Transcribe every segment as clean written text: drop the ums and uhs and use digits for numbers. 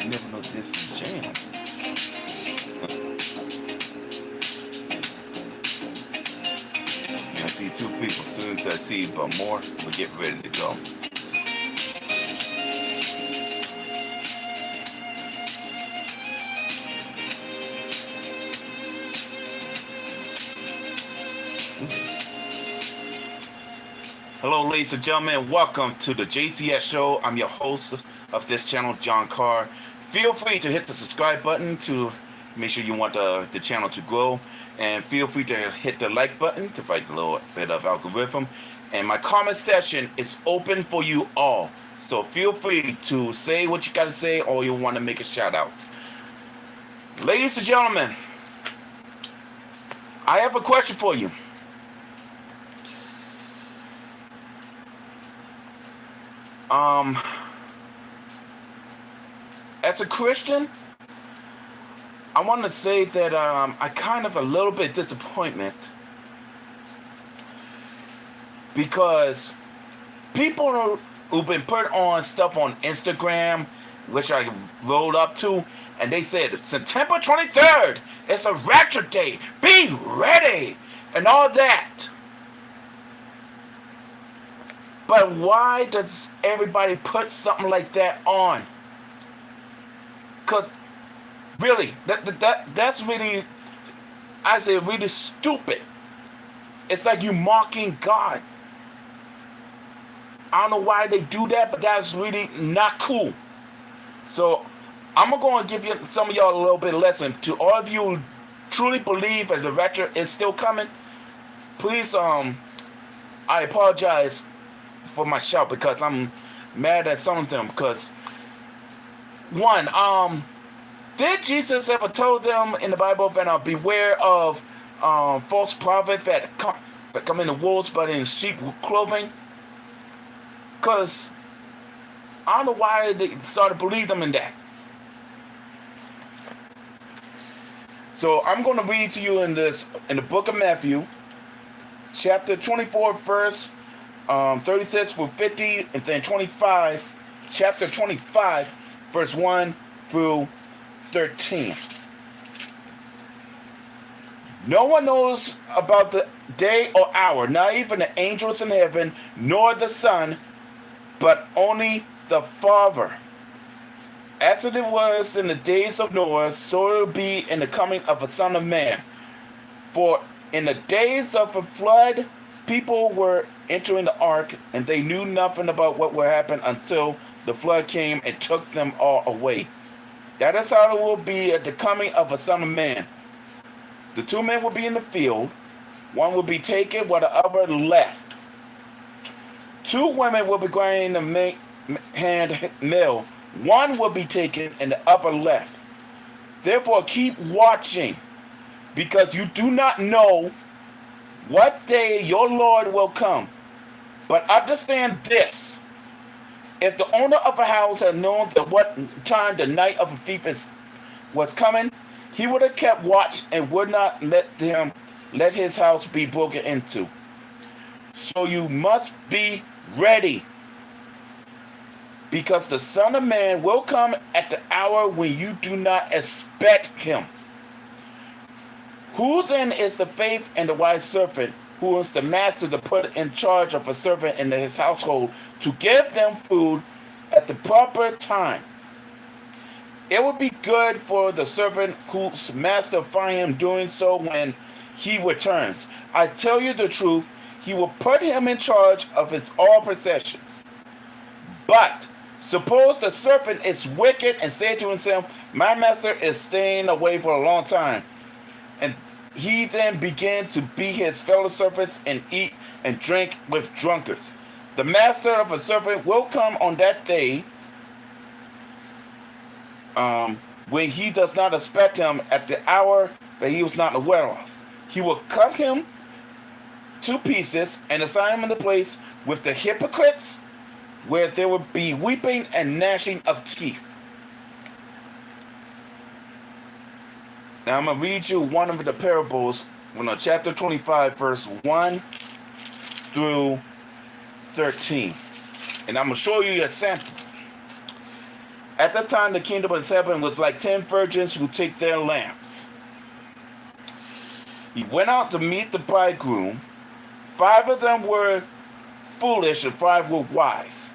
I never know this is jam. I see two people. As soon as I see but more, we get ready to go. Hello, ladies and gentlemen. Welcome to the JCX Show. I'm your host of this channel, John Carr. Feel free to hit the subscribe button to make sure you want the channel to grow. And feel free to hit the like button to fight a little bit of algorithm. And my comment section is open for you all. So feel free to say what you got to say or you want to make a shout out. Ladies and gentlemen, I have a question for you. As a Christian, I want to say that I kind of a little bit disappointment because people who've been put on stuff on Instagram, which I rolled up to, and they said September 23rd, it's a rapture day, be ready, and all that. But why does everybody put something like that on? Because really, that's really, I say, really stupid. It's like you mocking God. I don't know why they do that, but that's really not cool. So I'm going to give you some of y'all a little bit of lesson. To all of you who truly believe that the rapture is still coming, please, I apologize for my shout because I'm mad at some of them. Because one, did Jesus ever told them in the Bible that beware of false prophets that come in the wolves but in sheep clothing? Because I don't know why they started to believe them in that. So I'm going to read to you in the book of Matthew, chapter 24, verse 36 through 50, and then 25, chapter 25, verse 1 through 13. No one knows about the day or hour, not even the angels in heaven, nor the Son, but only the Father. As it was in the days of Noah, so it will be in the coming of the Son of Man. For in the days of the flood, people were entering the ark, and they knew nothing about what would happen until the flood came and took them all away. That is how it will be at the coming of the Son of Man. The two men will be in the field. One will be taken while the other left. Two women will be grinding the hand mill. One will be taken and the other left. Therefore keep watching, because you do not know what day your Lord will come. But understand this. If the owner of a house had known that what time the night of a thief was coming, he would have kept watch and would not let his house be broken into. So you must be ready, because the Son of Man will come at the hour when you do not expect him. Who then is the faith and the wise servant, who is the master to put in charge of a servant in his household to give them food at the proper time? It would be good for the servant whose master find him doing so when he returns. I tell you the truth, he will put him in charge of his all possessions. But suppose the servant is wicked and say to himself, my master is staying away for a long time, and he then began to beat his fellow servants and eat and drink with drunkards. The master of a servant will come on that day when he does not expect him at the hour that he was not aware of. He will cut him to pieces and assign him in the place with the hypocrites, where there will be weeping and gnashing of teeth. Now I'm going to read you one of the parables, chapter 25, verse 1 through 13. And I'm going to show you a sample. At that time, the kingdom of heaven was like 10 virgins who take their lamps. He went out to meet the bridegroom. 5 of them were foolish and 5 were wise.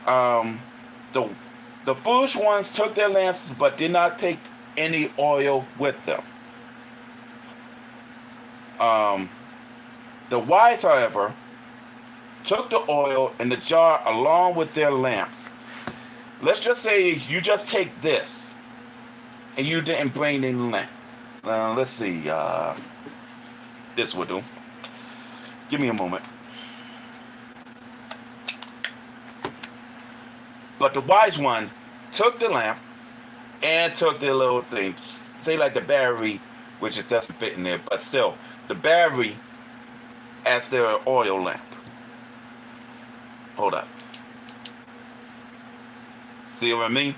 The foolish ones took their lamps but did not take any oil with them. The wise, however, took the oil in the jar along with their lamps. Let's just say you just take this and you didn't bring any lamp. Let's see. This will do. Give me a moment. But the wise one took the lamp and took the little thing, say like the battery, which it doesn't fit in there, but still, the battery as their oil lamp. Hold up. See what I mean?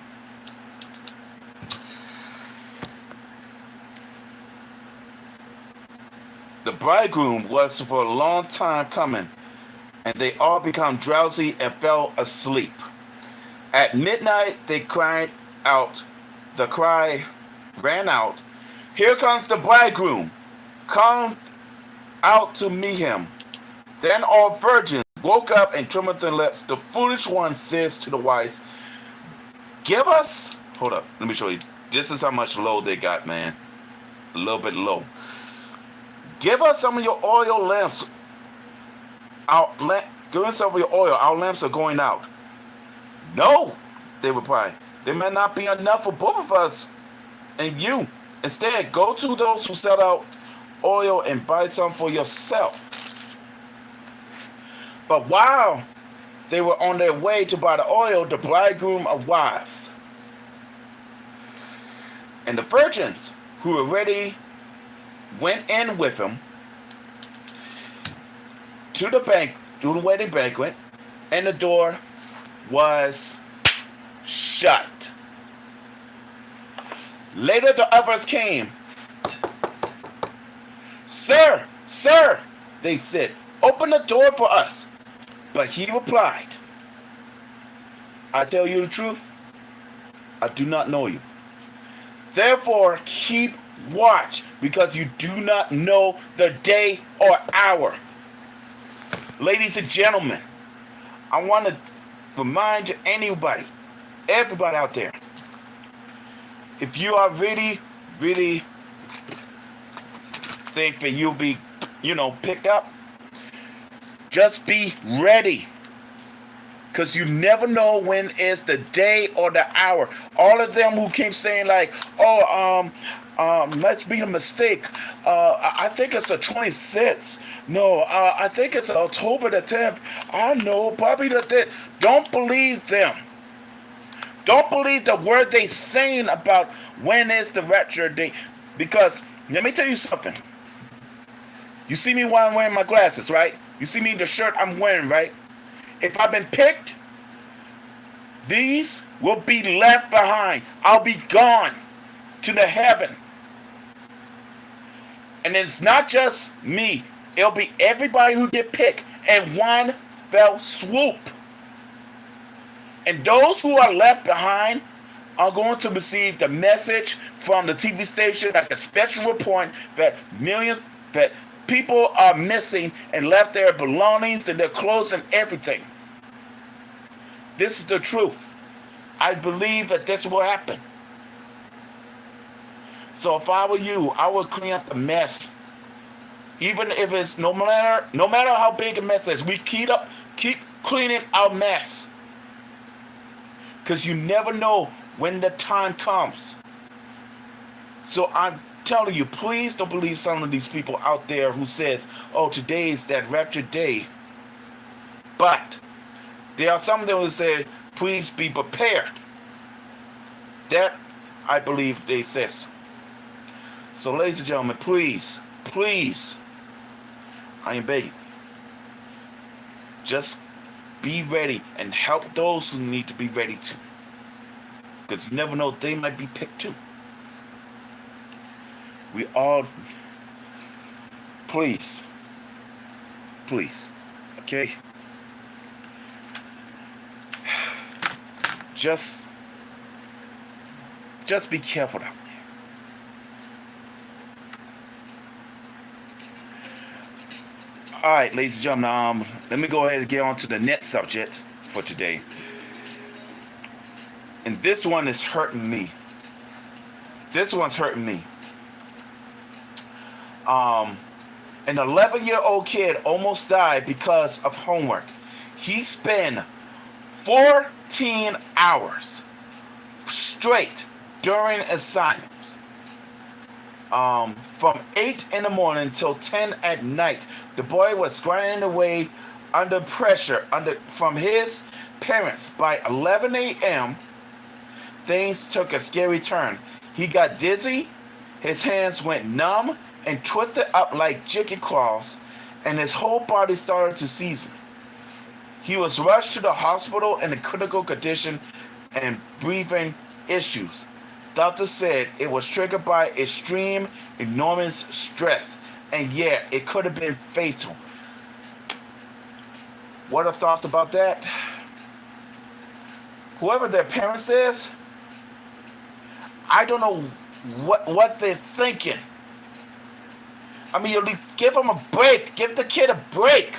The bridegroom was for a long time coming, and they all became drowsy and fell asleep. At midnight they cried out. The cry ran out, "Here comes the bridegroom. Come out to meet him." Then all virgins woke up and trembled their lips. The foolish one says to the wise, "Give us..." Hold up, let me show you. This is how much low they got, man. A little bit low. "Give us some of your oil lamps. Give us some of your oil. Our lamps are going out." "No," they replied. "There may not be enough for both of us and you. Instead, go to those who sell out oil and buy some for yourself." But while they were on their way to buy the oil, the bridegroom arrives. And the virgins who were ready went in with him to the wedding banquet, and the door was shut. Later the others came. "Sir, sir," they said, "open the door for us." But he replied, "I tell you the truth, I do not know you. Therefore keep watch, because you do not know the day or hour." Ladies and gentlemen, I want to remind everybody out there, if you are really think that you'll be, picked up, just be ready. Because you never know when it's the day or the hour. All of them who keep saying like, let's be a mistake. I think it's the 26th. No, I think it's October the 10th. I know, probably the 10th. Don't believe them. Don't believe the word they saying about when is the rapture day. Because, let me tell you something. You see me while I'm wearing my glasses, right? You see me in the shirt I'm wearing, right? If I've been picked, these will be left behind. I'll be gone to the heaven. And it's not just me. It'll be everybody who get picked in one fell swoop. And those who are left behind are going to receive the message from the TV station, like a special report that people are missing and left their belongings and their clothes and everything. This is the truth. I believe that this will happen. So if I were you, I would clean up the mess. Even if it's no matter how big a mess is, we keep cleaning our mess. Because you never know when the time comes. So I'm telling you, please don't believe some of these people out there who says, "Oh, today is that rapture day." But there are some of them who say, "Please be prepared." That, I believe, they says. So, ladies and gentlemen, please, I am begging. Just be ready and help those who need to be ready too. Because you never know, they might be picked too. We all, please, okay? just be careful out there. All right, ladies and gentlemen, let me go ahead and get on to the next subject for today. And this one is hurting me. This one's hurting me. An 11-year-old kid almost died because of homework. He spent 14 hours straight during assignments. From 8 in the morning till 10 at night. The boy was grinding away under pressure from his parents. By 11 a.m., things took a scary turn. He got dizzy, his hands went numb and twisted up like chicken claws, and his whole body started to seize. He was rushed to the hospital in a critical condition and breathing issues. Doctors said it was triggered by extreme, enormous stress, and yeah, it could have been fatal. What are thoughts about that? Whoever their parents is, I don't know what they're thinking. I mean, at least give them a break. Give the kid a break.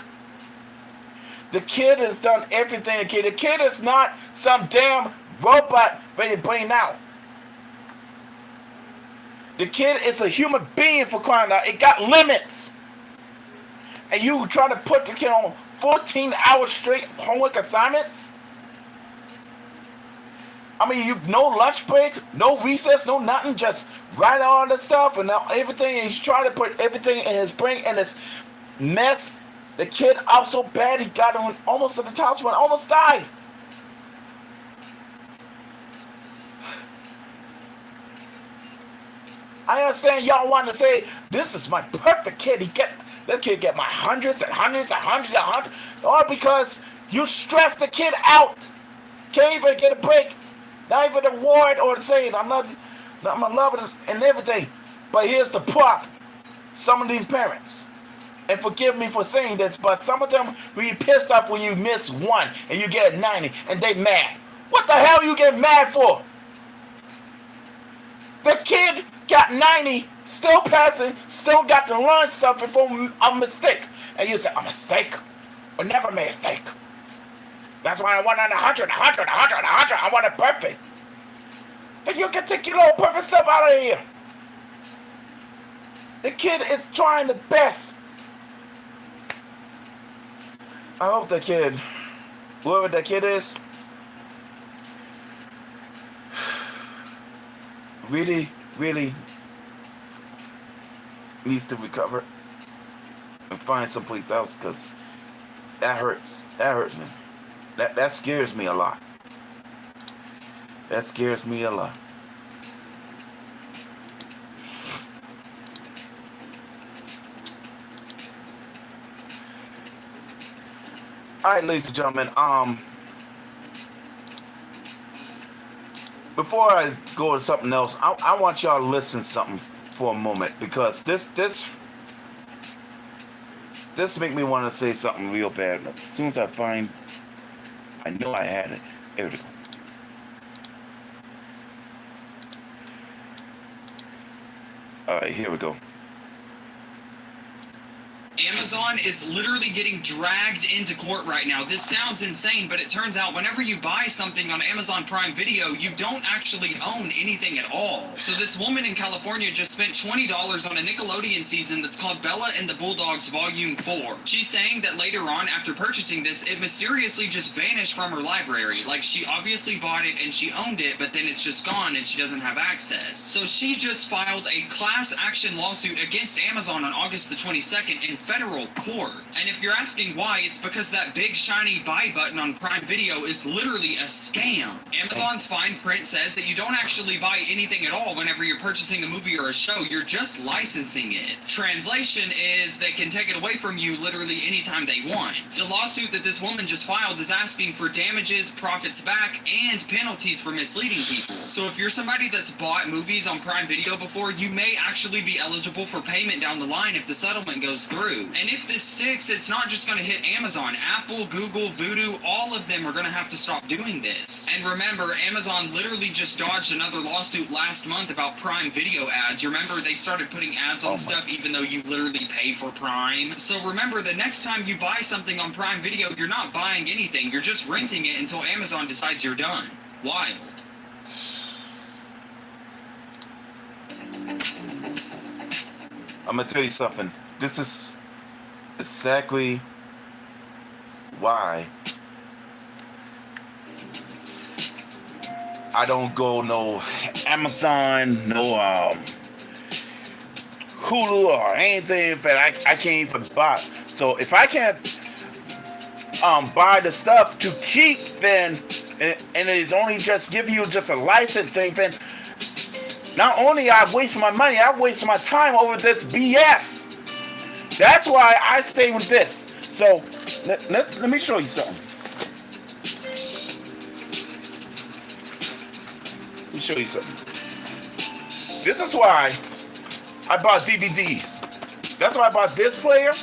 The kid has done everything. The kid is not some damn robot ready to bring out. The kid is a human being, for crying out. It got limits. And you try to put the kid on 14 hours straight homework assignments? I mean, no lunch break, no recess, no nothing, just write all the stuff and everything. And he's trying to put everything in his brain, and this mess the kid up so bad he got him almost to the hospital and almost died. I understand y'all want to say, this is my perfect kid. That kid get my hundreds and hundreds and hundreds and hundreds. All because you stress the kid out. Can't even get a break. Not even a word or saying, I'm loving it and everything. But here's the prop. Some of these parents, and forgive me for saying this, but some of them be pissed off when you miss one and you get a 90 and they mad. What the hell you get mad for? The kid got 90, still passing, still got to learn something from a mistake. And you say, a mistake? We never made a mistake. That's why I want on 100. I want it perfect. But you can take your little perfect stuff out of here. The kid is trying the best. I hope the kid, whoever that kid is, really, really needs to recover and find someplace else, because that hurts. That hurts me. That scares me a lot. That scares me a lot. All right, ladies and gentlemen, before I go to something else, I want y'all to listen to something for a moment, because this make me want to say something real bad. As soon as I know I had it. Here we go. All right, here we go. Amazon is literally getting dragged into court right now. This sounds insane, but it turns out whenever you buy something on Amazon Prime Video, you don't actually own anything at all. So this woman in California just spent $20 on a Nickelodeon season that's called Bella and the Bulldogs Volume 4. She's saying that later on, after purchasing this, it mysteriously just vanished from her library. Like, she obviously bought it and she owned it, but then it's just gone and she doesn't have access. So she just filed a class action lawsuit against Amazon on August the 22nd in federal court. And if you're asking why, it's because that big shiny buy button on Prime Video is literally a scam. Amazon's fine print says that you don't actually buy anything at all whenever you're purchasing a movie or a show, you're just licensing it. Translation is they can take it away from you literally anytime they want. The lawsuit that this woman just filed is asking for damages, profits back, and penalties for misleading people. So if you're somebody that's bought movies on Prime Video before, you may actually be eligible for payment down the line if the settlement goes through. And if this sticks, it's not just going to hit Amazon. Apple, Google, Voodoo, all of them are going to have to stop doing this. And remember, Amazon literally just dodged another lawsuit last month about Prime Video ads. Remember, they started putting ads on stuff even though you literally pay for Prime. So remember, the next time you buy something on Prime Video, you're not buying anything. You're just renting it until Amazon decides you're done. Wild. I'm gonna tell you something. This is exactly why I don't go no Amazon, no Hulu or anything that I can't even buy. So if I can't buy the stuff to keep, then and it's only just give you just a license thing, then not only I waste my money, I waste my time over this BS. That's why I stay with this. So let me show you something. Let me show you something. This is why I bought DVDs. That's why I bought this player,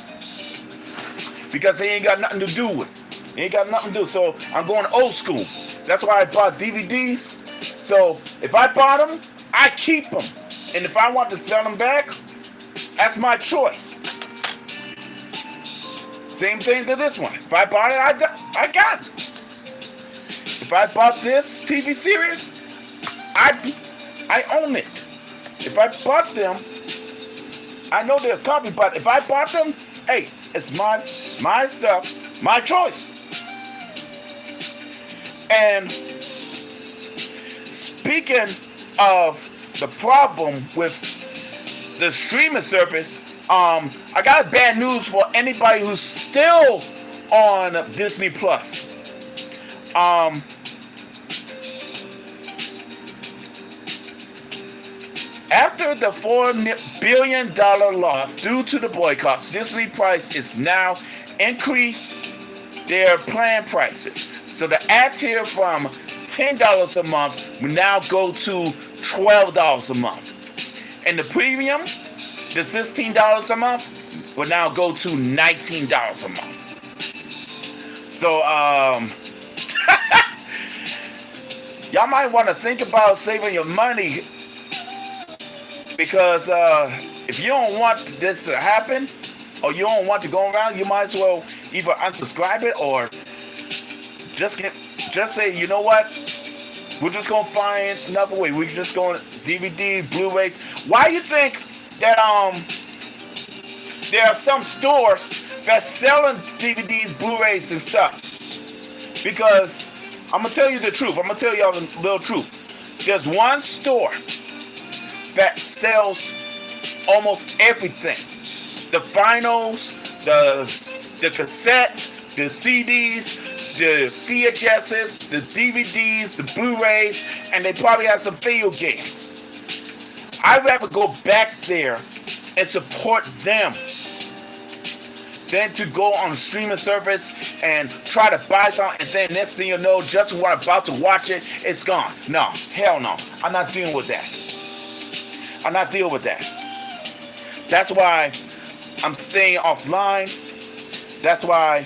because they ain't got nothing to do with it. They ain't got nothing to do. So I'm going old school. That's why I bought DVDs. So if I bought them, I keep them. And if I want to sell them back, that's my choice. Same thing to this one. If I bought it, I got it. If I bought this TV series, I own it. If I bought them, I know they're a copy, but if I bought them, hey, it's my stuff, my choice. And speaking of the problem with the streaming service, I got bad news for anybody who's still on Disney Plus. After the $4 billion loss due to the boycotts, Disney Price is now increased their plan prices. So the ad tier from $10 a month will now go to $12 a month. And the premium, the $16 a month, will now go to $19 a month. So, y'all might want to think about saving your money, because if you don't want this to happen, or you don't want to go around, you might as well either unsubscribe it or just say, you know what? We're just gonna find another way. We're just going DVD, Blu-rays. Why do you think that there are some stores that's selling DVDs, Blu-rays, and stuff? Because I'm gonna tell you the truth. I'm gonna tell y'all the little truth. There's one store that sells almost everything: the vinyls, the cassettes, the CDs, the VHSs, the DVDs, the Blu-rays, and they probably have some video games. I'd rather go back there and support them than to go on the streaming service and try to buy something, and then next thing you know, just when I'm about to watch it, it's gone. No, hell no. I'm not dealing with that. I'm not dealing with that. That's why I'm staying offline. That's why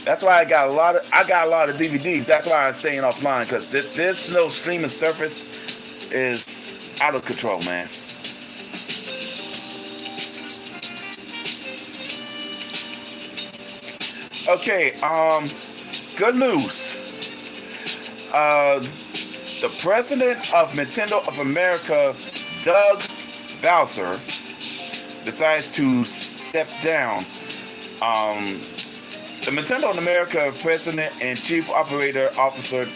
I got a lot of DVDs. That's why I'm staying offline, because this no streaming service is out of control, man. Okay, good news. The president of Nintendo of America, Doug Bowser, decides to step down. The Nintendo of America president and chief operator officer,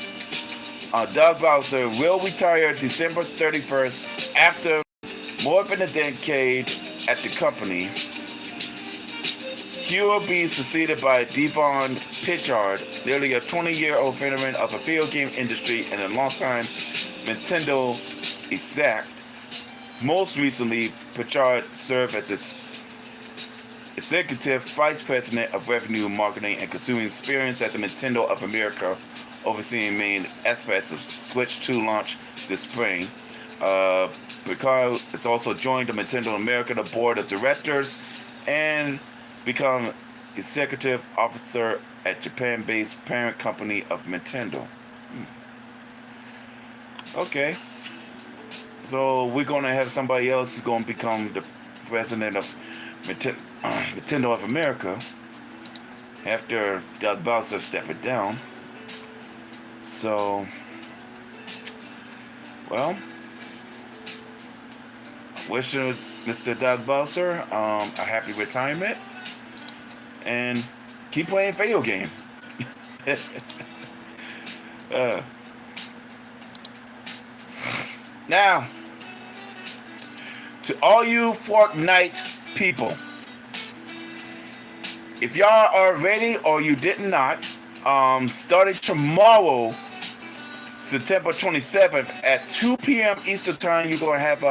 Doug Bowser, will retire December 31st after more than a decade at the company. He will be succeeded by Devon Pitchard, nearly a 20-year-old veteran of the video game industry and a longtime Nintendo exec. Most recently, Pitchard served as its Executive Vice President of Revenue, Marketing, and Consumer Experience at the Nintendo of America, overseeing main aspects of Switch 2 launch this spring. Picard has also joined the Nintendo America board of directors and become executive officer at Japan-based parent company of Nintendo. Okay. So we're going to have somebody else who's going to become the president of Nintendo of America after Doug Bowser stepping down. So, well, wishing Mr. Doug Bowser a happy retirement and keep playing video game. Now, to all you Fortnite people, if y'all are ready or you did not, starting tomorrow, September 27th at 2 p.m. Eastern Time, you're going to have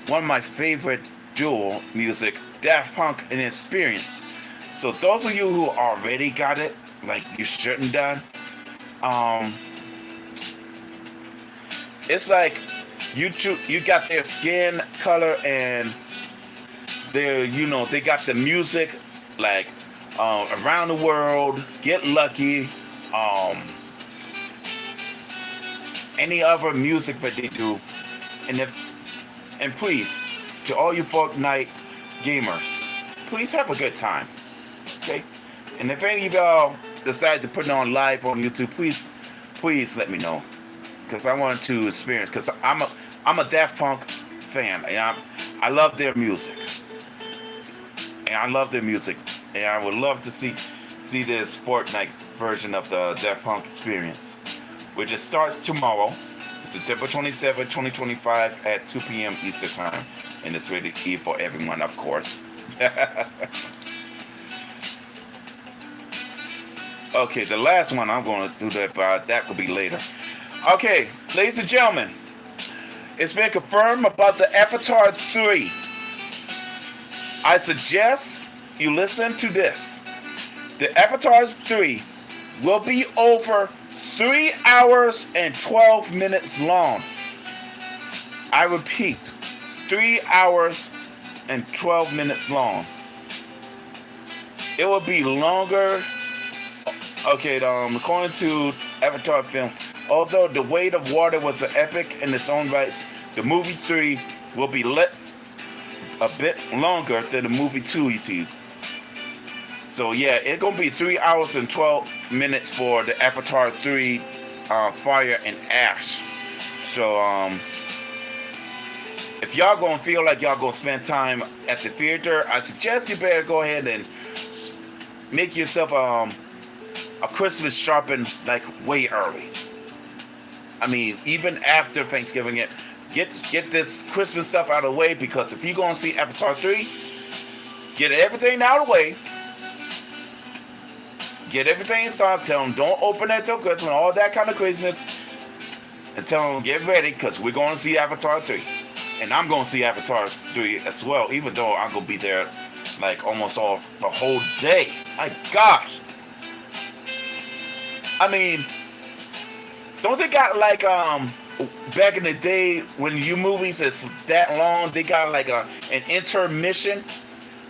one of my favorite duo music, Daft Punk and Experience. So those of you who already got it, like you shouldn't done, it's like you got their skin color and their, they got the music like around the world, Get Lucky, any other music that they do, and please, to all you Fortnite gamers, please have a good time, okay? And if any of y'all decide to put it on live on YouTube, please let me know, because I want to experience. Because I'm a Daft Punk fan, and I love their music, and I would love to see this Fortnite version of the Daft Punk experience, which it starts tomorrow, September 27, 2025 at 2 p.m. Eastern Time, and it's ready for everyone, of course. Okay, the last one I'm going to do that could be later. Okay, ladies and gentlemen, it's been confirmed about the Avatar 3. I suggest you listen to this. The Avatar 3 will be over 3 hours and 12 minutes long. I repeat, 3 hours and 12 minutes long. It will be longer. Okay, according to Avatar film, although The Weight of Water was an epic in its own rights, the movie 3 will be lit a bit longer than the movie 2 ETs. So yeah, it's gonna be 3 hours and 12 minutes for the Avatar 3 Fire and Ash. So if y'all gonna feel like y'all gonna spend time at the theater, I suggest you better go ahead and make yourself a Christmas shopping like way early. I mean, even after Thanksgiving, get this Christmas stuff out of the way, because if you're gonna see Avatar 3, get everything out of the way. Get everything started. Tell them don't open it till Christmas, all that kind of craziness, and tell them get ready, because we're going to see Avatar 3, and I'm going to see Avatar 3 as well, even though I'm going to be there like almost all the whole day. My gosh. I mean, don't they got like back in the day when you movies is that long, they got like an intermission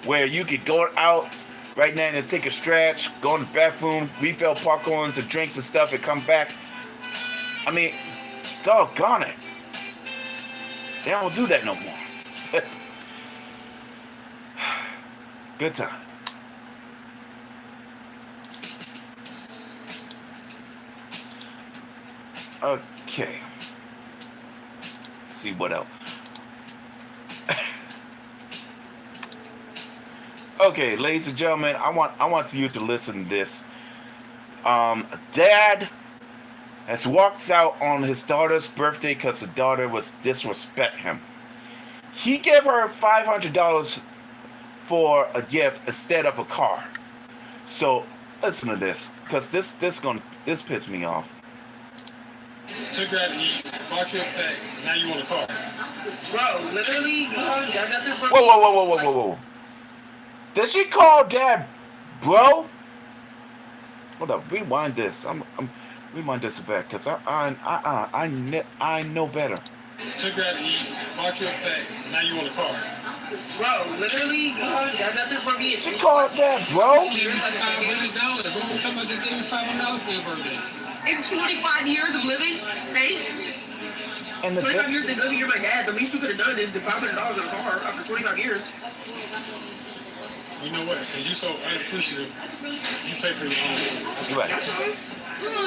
where you could go out right now and take a stretch, go in the bathroom, refill popcorns and drinks and stuff, and come back. I mean, doggone it. They don't do that no more. Good time. Okay. Let's see what else. Okay, ladies and gentlemen, I want you to listen to this. Dad has walked out on his daughter's birthday because the daughter was disrespect him. He gave her $500 for a gift instead of a car. So listen to this, because this pissed me off. Took her out to eat, bought you a pet, now you want a car. Bro, literally, you got nothing for Whoa. Did she call Dad bro? Hold up, rewind this. Rewind this back, because I know better. took her out to eat, bought you a pet, now you want a car. Bro, literally, you got nothing for me. She called that, bro. Here's like $500. What we talking about? Just give me $500 for your birthday. In 25 years of living, thanks. And the 25 years of living, you're my dad. The least you could have done is the $500 in a car after 25 years. You know what? Since you so unappreciative, you pay for your own. You're right.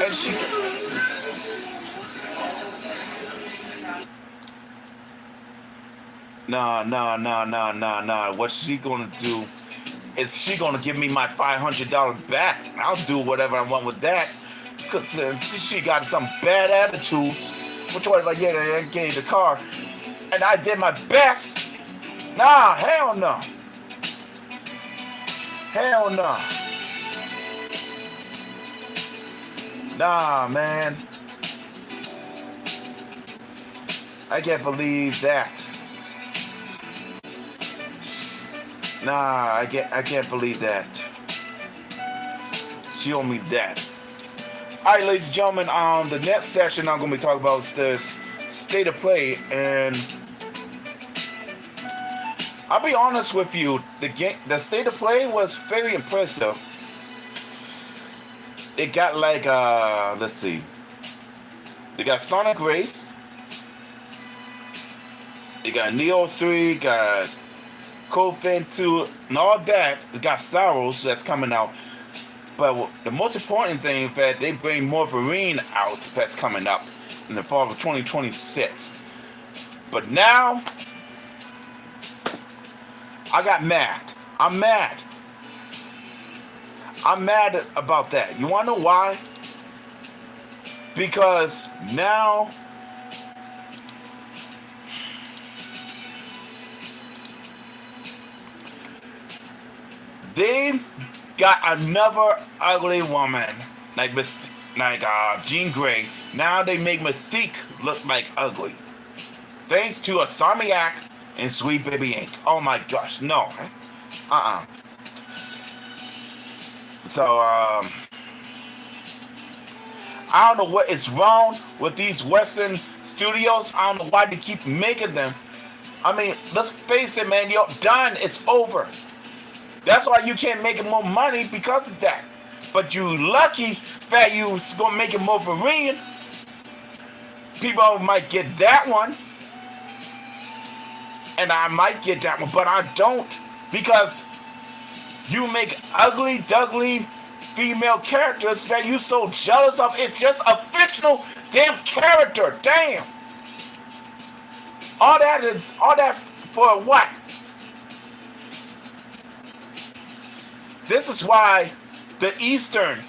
And she. Nah. What she gonna do is she gonna give me my $500 back. I'll do whatever I want with that. Cause she got some bad attitude. Which was like, yeah, I gave the car, and I did my best. Nah, hell no. Hell no. Nah, man. I can't believe that. Nah, I can't believe that. She owed me that. Alright, ladies and gentlemen, the next session I'm gonna be talking about is this state of play, and I'll be honest with you, the state of play was very impressive. It got like let's see. They got Sonic Race. They got Neo 3, got Cold Fin 2, and all that. They got Sorrows that's coming out. But the most important thing is that they bring Wolverine out that's coming up in the fall of 2026. But now, I got mad. I'm mad. I'm mad about that. You want to know why? Because now they got another ugly woman like Jean Grey. Now they make Mystique look like ugly, thanks to a Insomniac and Sweet Baby Inc. Oh my gosh, no. So I don't know what is wrong with these Western studios. I don't know why they keep making them. I mean, let's face it, man. You're done. It's over. That's why you can't make more money because of that. But you lucky that you gonna make it Wolverine. People might get that one. And I might get that one, but I don't. Because you make ugly, duggly female characters that you so jealous of. It's just a fictional damn character. Damn. All that for what? This is why the Eastern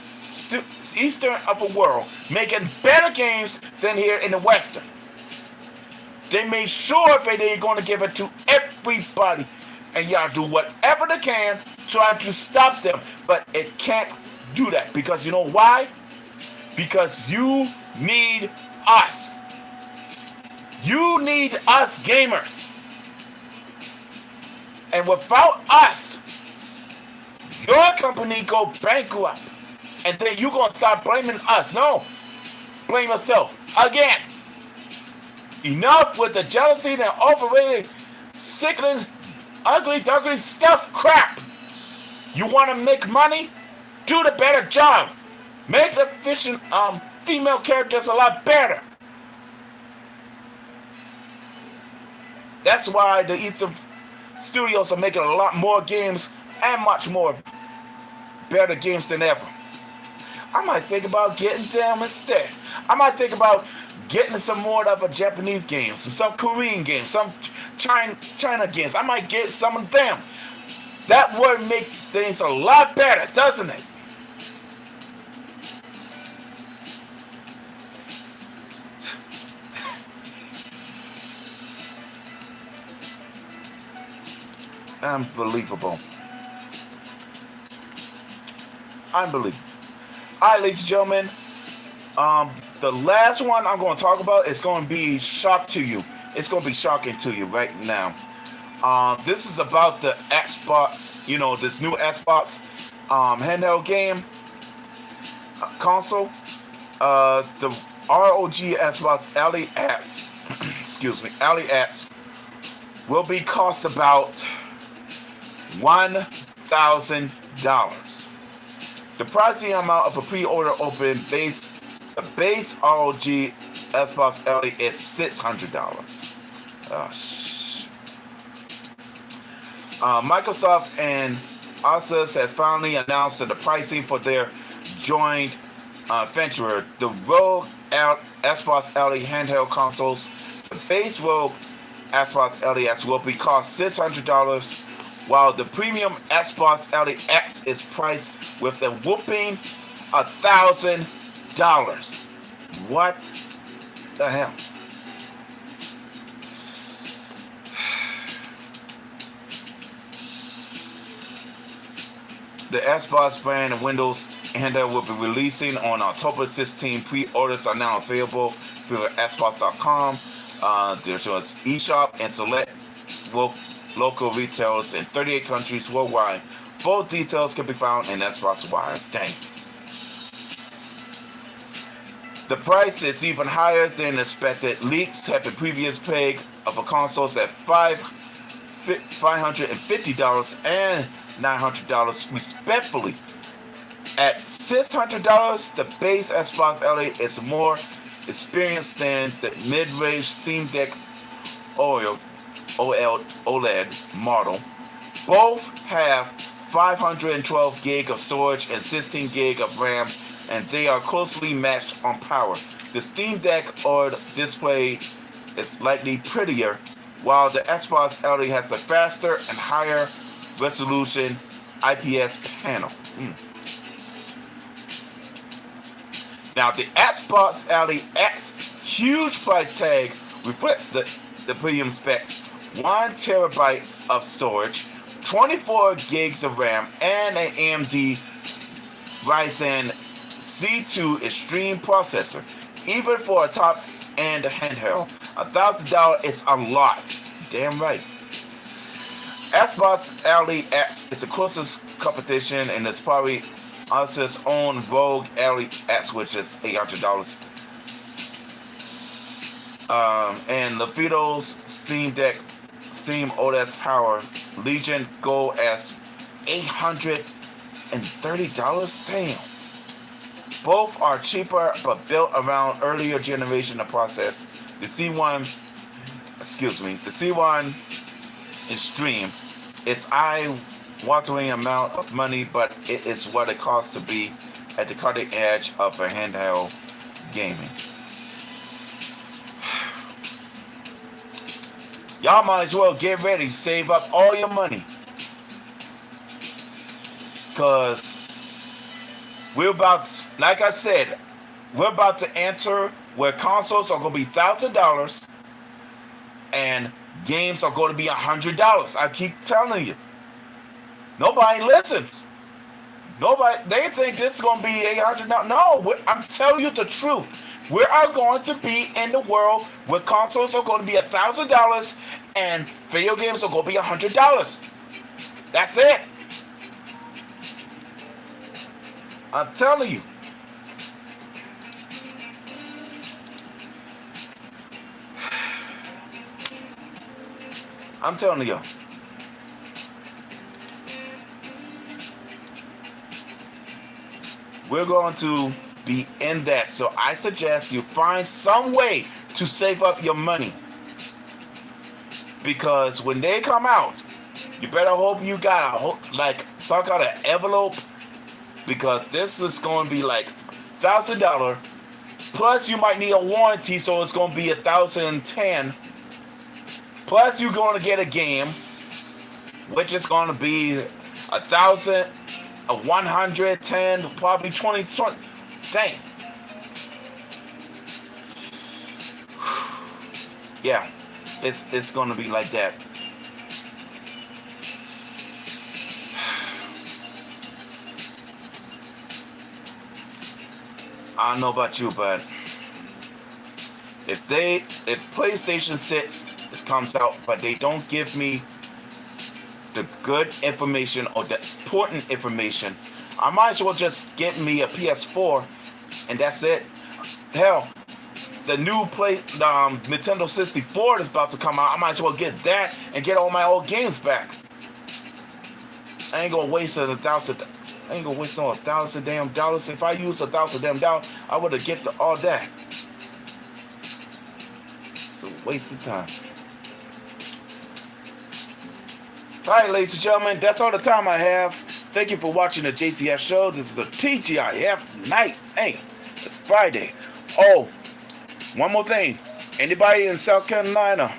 of the world making better games than here in the Western. They made sure that they're going to give it to everybody, and y'all do whatever they can try to stop them, but it can't do that because you know why? Because you need us. You need us gamers, and without us, your company go bankrupt, and then you gonna start blaming us. No, blame yourself again. Enough with the jealousy and overrated, sickening, ugly, duggly stuff crap. You want to make money? Do the better job. Make the female characters a lot better. That's why the Eastern studios are making a lot more games and much more better games than ever. I might think about getting them instead. I might think about getting some more of a Japanese games, some Korean games, some China games. I might get some of them. That would make things a lot better, doesn't it? Unbelievable. Unbelievable. All right, ladies and gentlemen. The last one I'm going to talk about is going to be shock to you. It's going to be shocking to you right now. This is about the Xbox, this new Xbox handheld game console. The ROG Xbox LE X LEX will be cost about $1,000. The pricing amount of a pre-order open base the base ROG Xbox LE is $600. Microsoft and Asus has finally announced that the pricing for their joint venture, the Rogue Xbox LE handheld consoles. The base Rogue Xbox LEX will be cost $600, while the premium Xbox LEX is priced with a whooping $1,000. What the hell? The Xbox brand and Windows handheld will be releasing on October 16. Pre-orders are now available through Xbox.com. There's an eShop and select local retailers in 38 countries worldwide. Full details can be found in Xbox Wire. Dang. The price is even higher than expected. Leaks have been previous peg of a consoles at $550 and $900 respectfully. At $600, the base Xbox LE is more experienced than the mid-range Steam Deck OLED model. Both have 512 gig of storage and 16 gig of RAM, and they are closely matched on power. The Steam Deck OLED display is slightly prettier, while the Xbox LE has a faster and higher resolution IPS panel. Now, the Xbox LEX huge price tag reflects the premium specs: 1 terabyte of storage, 24 gigs of RAM, and an AMD Ryzen C2 Extreme processor. Even for a top-end handheld, $1,000 is a lot. Damn right. Xbox LEX is the closest competition, and it's probably Asus own Rogue LEX, which is $800. And Lenovo's Steam Deck Steam OS Power Legion go as $830. Damn. Both are cheaper but built around earlier generation of process. The C1 Extreme is eye-watering amount of money, but it is what it costs to be at the cutting edge of a handheld gaming. Y'all might as well get ready, save up all your money, because we're about, like I said, we're about to enter where consoles are going to be $1,000 and games are going to be $100. I keep telling you. Nobody listens. They think this is going to be $800. No, I'm telling you the truth. We are going to be in the world where consoles are going to be $1,000 and video games are going to be $100. That's it. I'm telling you. I'm telling you. We're going to be in that. So I suggest you find some way to save up your money. Because when they come out, you better hope you got some kind of envelope. Because this is going to be like $1,000. Plus you might need a warranty, so it's going to be $1,010. Plus you're going to get a game, which is going to be $110, probably 20. Dang. Yeah, it's going to be like that. I don't know about you, but if PlayStation 6 comes out, but they don't give me the good information or the important information, I might as well just get me a PS4 and that's it. Hell, the new Nintendo 64 is about to come out. I might as well get that and get all my old games back. I ain't gonna waste no $1,000 damn dollars. If I use $1,000 damn dollars, I would have get all that. It's a waste of time. Alright, ladies and gentlemen, that's all the time I have. Thank you for watching the JCX Show. This is the TGIF night. Hey, it's Friday. Oh, one more thing. Anybody in South Carolina,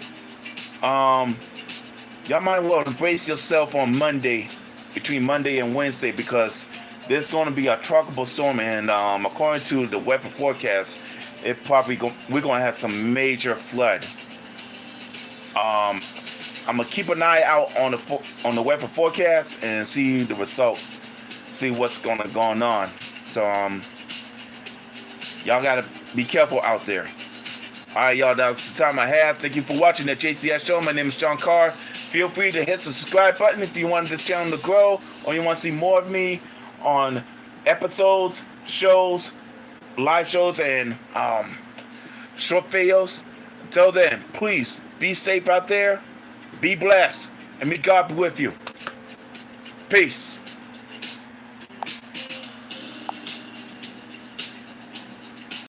y'all might well brace yourself on Monday, between Monday and Wednesday, because there's going to be a tropical storm, and according to the weather forecast, we're going to have some major flood. I'm gonna keep an eye out on the weather forecast and see the results, see what's going on. So y'all gotta be careful out there. All right, y'all, that's the time I have. Thank you for watching the JCX Show. My name is John Carr. Feel free to hit the subscribe button if you want this channel to grow, or you want to see more of me on episodes, shows, live shows, and short videos. Until then, please be safe out there, be blessed, and may God be with you. Peace.